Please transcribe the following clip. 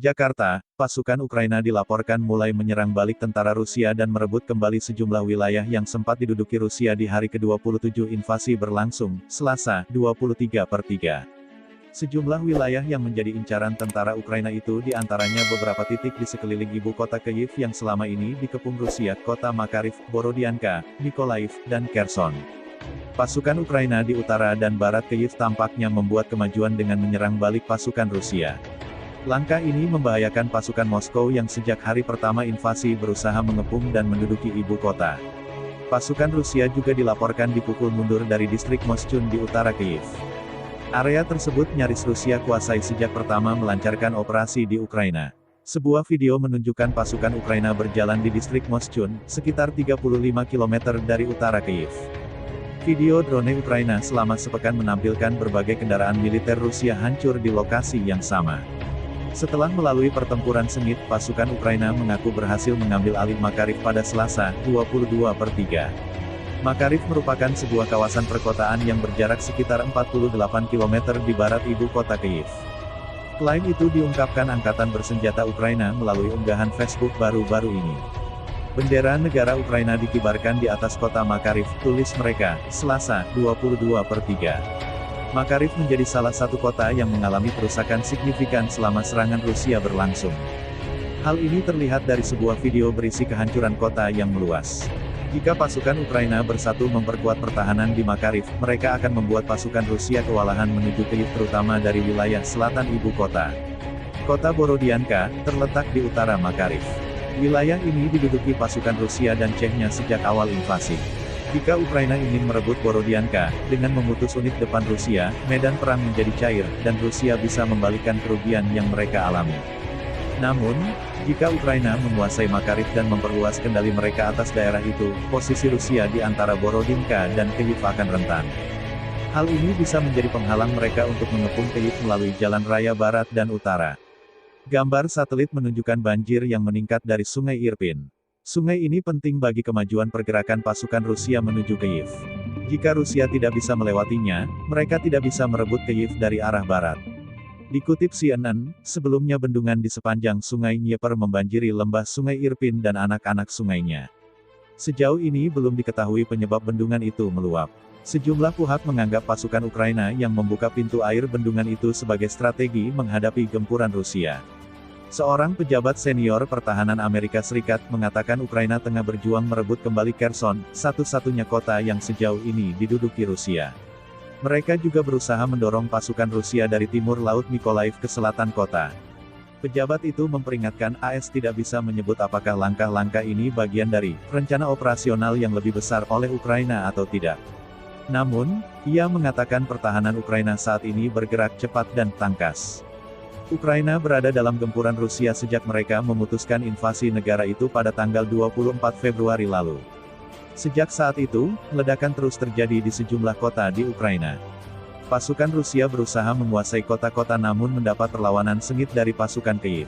Jakarta, pasukan Ukraina dilaporkan mulai menyerang balik tentara Rusia dan merebut kembali sejumlah wilayah yang sempat diduduki Rusia di hari ke-27 invasi berlangsung, Selasa, 23/3. Sejumlah wilayah yang menjadi incaran tentara Ukraina itu diantaranya beberapa titik di sekeliling ibu kota Kyiv yang selama ini dikepung Rusia, kota Makariv, Borodianka, Mykolaiv, dan Kherson. Pasukan Ukraina di utara dan barat Kyiv tampaknya membuat kemajuan dengan menyerang balik pasukan Rusia. Langkah ini membahayakan pasukan Moskow yang sejak hari pertama invasi berusaha mengepung dan menduduki ibu kota. Pasukan Rusia juga dilaporkan dipukul mundur dari distrik Moschun di utara Kyiv. Area tersebut nyaris Rusia kuasai sejak pertama melancarkan operasi di Ukraina. Sebuah video menunjukkan pasukan Ukraina berjalan di distrik Moschun, sekitar 35 km dari utara Kyiv. Video drone Ukraina selama sepekan menampilkan berbagai kendaraan militer Rusia hancur di lokasi yang sama. Setelah melalui pertempuran sengit, pasukan Ukraina mengaku berhasil mengambil alih Makariv pada Selasa, 22/3. Makariv merupakan sebuah kawasan perkotaan yang berjarak sekitar 48 km di barat ibu kota Kyiv. Klaim itu diungkapkan Angkatan Bersenjata Ukraina melalui unggahan Facebook baru-baru ini. Bendera negara Ukraina dikibarkan di atas kota Makariv, tulis mereka, Selasa, 22/3. Makariv menjadi salah satu kota yang mengalami kerusakan signifikan selama serangan Rusia berlangsung. Hal ini terlihat dari sebuah video berisi kehancuran kota yang meluas. Jika pasukan Ukraina bersatu memperkuat pertahanan di Makariv, mereka akan membuat pasukan Rusia kewalahan menuju Kyiv terutama dari wilayah selatan ibu kota. Kota Borodianka, terletak di utara Makariv. Wilayah ini diduduki pasukan Rusia dan Chechnya sejak awal invasi. Jika Ukraina ingin merebut Borodianka, dengan memutus unit depan Rusia, medan perang menjadi cair, dan Rusia bisa membalikkan kerugian yang mereka alami. Namun, jika Ukraina menguasai Makariv dan memperluas kendali mereka atas daerah itu, posisi Rusia di antara Borodinka dan Kyiv akan rentan. Hal ini bisa menjadi penghalang mereka untuk mengepung Kyiv melalui jalan raya barat dan utara. Gambar satelit menunjukkan banjir yang meningkat dari Sungai Irpin. Sungai ini penting bagi kemajuan pergerakan pasukan Rusia menuju Kyiv. Jika Rusia tidak bisa melewatinya, mereka tidak bisa merebut Kyiv dari arah barat. Dikutip CNN, sebelumnya bendungan di sepanjang Sungai Dnieper membanjiri lembah Sungai Irpin dan anak-anak sungainya. Sejauh ini belum diketahui penyebab bendungan itu meluap. Sejumlah pihak menganggap pasukan Ukraina yang membuka pintu air bendungan itu sebagai strategi menghadapi gempuran Rusia. Seorang pejabat senior pertahanan Amerika Serikat mengatakan Ukraina tengah berjuang merebut kembali Kherson, satu-satunya kota yang sejauh ini diduduki Rusia. Mereka juga berusaha mendorong pasukan Rusia dari timur laut Mykolaiv ke selatan kota. Pejabat itu memperingatkan AS tidak bisa menyebut apakah langkah-langkah ini bagian dari rencana operasional yang lebih besar oleh Ukraina atau tidak. Namun, ia mengatakan pertahanan Ukraina saat ini bergerak cepat dan tangkas. Ukraina berada dalam gempuran Rusia sejak mereka memutuskan invasi negara itu pada tanggal 24 Februari lalu. Sejak saat itu, ledakan terus terjadi di sejumlah kota di Ukraina. Pasukan Rusia berusaha menguasai kota-kota namun mendapat perlawanan sengit dari pasukan Kyiv.